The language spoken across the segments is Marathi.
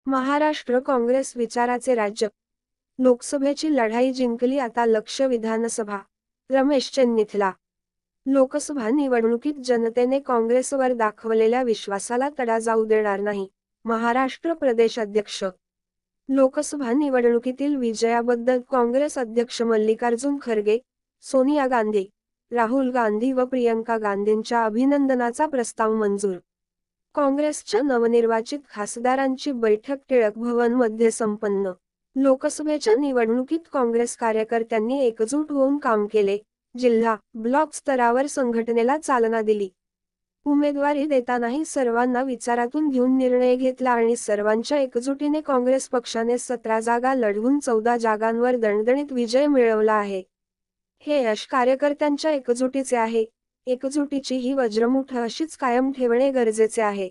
महाराष्ट्र काँग्रेस विचाराचे राज्य. लोकसभेची लढाई जिंकली, आता लक्ष विधानसभा. रमेश चेन्नीथला. लोकसभा निवडणुकीत जनतेने काँग्रेसवर दाखवलेल्या विश्वासाला तडा जाऊ देणार नाही. महाराष्ट्र प्रदेश अध्यक्ष. लोकसभा निवडणुकीतील विजयाबद्दल काँग्रेस अध्यक्ष मल्लिकार्जुन खरगे, सोनिया गांधी, राहुल गांधी व प्रियंका गांधींच्या अभिनंदनाचा प्रस्ताव मंजूर. काँग्रेसच्या नवनिर्वाचित खासदारांची बैठक टिळक भवन मध्ये संपन्न. लोकसभेच्या निवडणुकीत काँग्रेस कार्यकर्त्यांनी एकजूट होऊन काम केले. जिल्हा, ब्लॉक स्तरावर संघटनेला चालना दिली. उमेदवारी देतानाही सर्वांना विचारातून घेऊन निर्णय घेतला आणि सर्वांच्या एकजुटीने काँग्रेस पक्षाने 17 जागा लढवून 14 जागांवर दणदणीत विजय मिळवला आहे. हे यश कार्यकर्त्यांच्या एकजुटीचे आहे. एकजुटीची ही वज्रमुठ अशीच कायम ठेवणे गरजेचे आहे.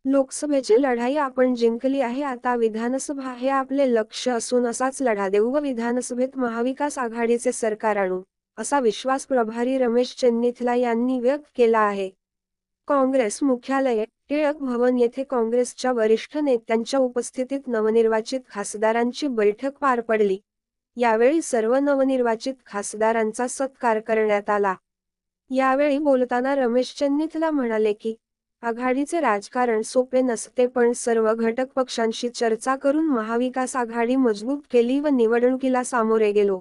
लोकसभेची लढाई आपण जिंकली आहे, आता विधानसभा हे आपले लक्ष असून असाच लढा देऊ व विधानसभेत महाविकास आघाडीचे सरकार आणू, असा विश्वास प्रभारी रमेश चेन्नीथला यांनी व्यक्त केला आहे. काँग्रेस मुख्यालय, टिळक भवन येथे काँग्रेसच्या वरिष्ठ नेत्यांच्या उपस्थितीत नवनिर्वाचित खासदारांची बैठक पार पडली. यावेळी सर्व नवनिर्वाचित खासदारांचा सत्कार करण्यात आला. यावेळी बोलताना रमेश चेन्नीथला म्हणाले की, आघाडीचे राजकारण सोपे नसते, पण सर्व घटक पक्षांशी चर्चा करून महाविकास आघाडी मजबूत केली व निवडणुकीला सामोरे गेलो.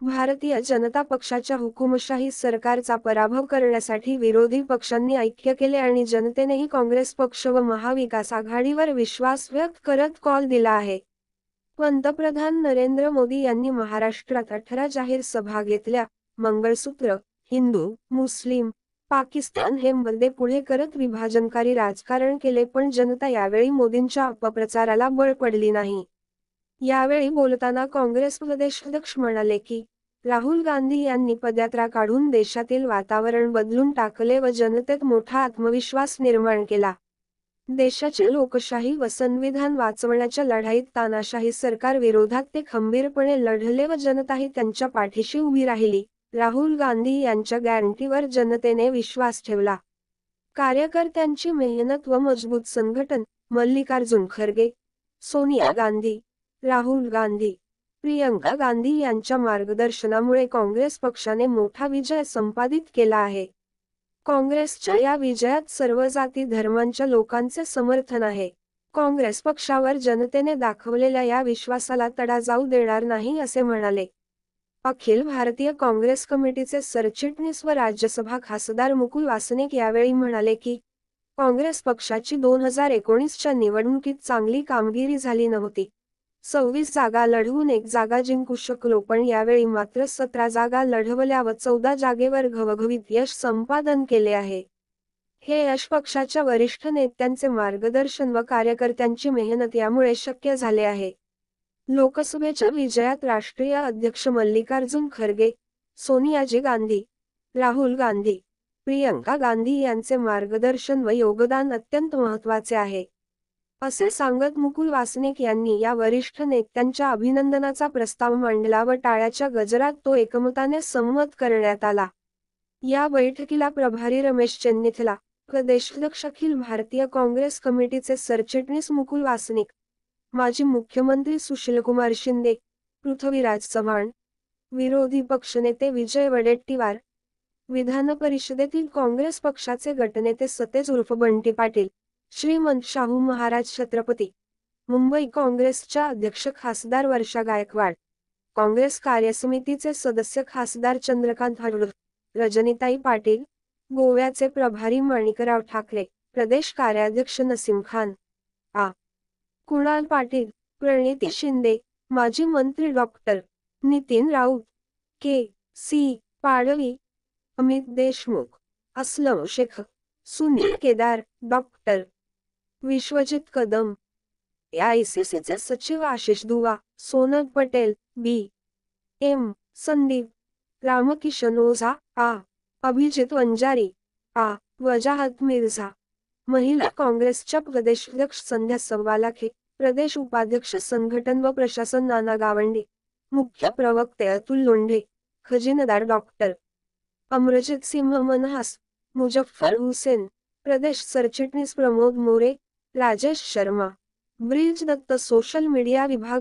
भारतीय जनता पक्षाच्या हुकुमशाही सरकारचा पराभव करण्यासाठी विरोधी पक्षांनी ऐक्य केले आणि जनतेनेही काँग्रेस पक्ष व महाविकास आघाडीवर विश्वास व्यक्त करत कौल दिला आहे. पंतप्रधान नरेंद्र मोदी यांनी महाराष्ट्रात 18 जाहीर सभा घेतल्या. मंगळसूत्र, हिंदू, मुस्लिम, पाकिस्तान हे मुद्दे पुढे करत विभाजनकारी राजकारण केले, पण जनता यावेळी मोदींच्या अपप्रचाराला बळ पडली नाही. यावेळी बोलताना काँग्रेस प्रदेशाध्यक्ष म्हणाले की, राहुल गांधी यांनी पदयात्रा काढून देशातील वातावरण बदलून टाकले व जनतेत मोठा आत्मविश्वास निर्माण केला. देशाची लोकशाही व संविधान वाचवण्याच्या लढाईत तानाशाही सरकार विरोधात ते खंबीरपणे लढले व जनताही त्यांच्या पाठीशी उभी राहिली. राहुल गांधी यांच्या गॅरंटीवर जनतेने विश्वास ठेवला. कार्यकर्त्यांची मेहनत व मजबूत संघटन. मल्लिकार्जुन खरगे, सोनिया गांधी, राहुल गांधी, प्रियंका गांधी यांच्या मार्गदर्शनामुळे काँग्रेस पक्षाने मोठा विजय संपादित केला आहे. काँग्रेसच्या या विजयात सर्व जाती धर्मांच्या लोकांचे समर्थन आहे. काँग्रेस पक्षावर जनतेने दाखवलेल्या या विश्वासाला तडा जाऊ देणार नाही, असे म्हणाले. अखिल भारतीय काँग्रेस कमिटीचे सरचिटणीस व राज्यसभा खासदार मुकुल वासनिक यावेळी म्हणाले की, काँग्रेस पक्षाची 2019च्या निवडणुकीत चांगली कामगिरी झाली नव्हती. 26 जागा लढवून 1 जागा जिंकू शकलो, पण यावेळी मात्र 17 जागा लढवल्या व 14 जागेवर घवघवीत यश संपादन केले आहे. हे यश पक्षाच्या वरिष्ठ नेत्यांचे मार्गदर्शन व कार्यकर्त्यांची मेहनत यामुळे शक्य झाले आहे. लोकसभेच्या विजयात राष्ट्रीय अध्यक्ष मल्लिकार्जुन खरगे, सोनियाजी गांधी, राहुल गांधी, प्रियंका गांधी यांचे मार्गदर्शन व योगदान अत्यंत महत्त्वाचे आहे, असे सांगत मुकुल वासनिक यांनी या वरिष्ठ नेत्यांच्या अभिनंदनाचा प्रस्ताव मांडला व टाळ्याच्या गजरात तो एकमताने संमत करण्यात आला. या बैठकीला प्रभारी रमेश चेन्नीथला, प्रदेशाध्यक्ष अखिल भारतीय काँग्रेस कमिटीचे सरचिटणीस मुकुल वासनिक, माजी मुख्यमंत्री सुशीलकुमार शिंदे, पृथ्वीराज चव्हाण, विरोधी पक्षनेते विजय वडेट्टीवार, विधान परिषदेतील काँग्रेस पक्षाचे गटनेते सतेज उर्फ बंटी पाटील, श्रीमंत शाहू महाराज छत्रपती, मुंबई काँग्रेसच्या अध्यक्ष खासदार वर्षा गायकवाड, काँग्रेस कार्यसमितीचे सदस्य खासदार चंद्रकांत हडळ, रजनीताई पाटील, गोव्याचे प्रभारी माणिकराव ठाकरे, प्रदेश कार्याध्यक्ष नसीम खान, कुणाल पाटील, प्रणिती शिंदे, माजी मंत्री डॉक्टर नितीन राऊत, के. सी. पाडवी, अमित देशमुख, असलम शेख, सुनील केदार, डॉक्टर विश्वजित कदम, एआयसीसीचे सचिव आशिष दुवा, सोनल पटेल, बी. एम. संदीप, रामकिशन ओझा, अभिजित वंजारी, वजाहत मिर्झा, महिला काँग्रेसच्या प्रदेशाध्यक्ष संध्या सव्वालाखे, प्रदेश उपाध्यक्ष संघटन व प्रशासन नाना गावंडे, मुख्य प्रवक्ते अतुल लोंढे, खजिनदार डॉक्टर अमरजित सिंह मनहास, मुजफ्फर हुसेन, प्रदेश सरचिटणीस प्रमोद मोरे, राजेश शर्मा, ब्रिज दत्त सोशल मीडिया विभागात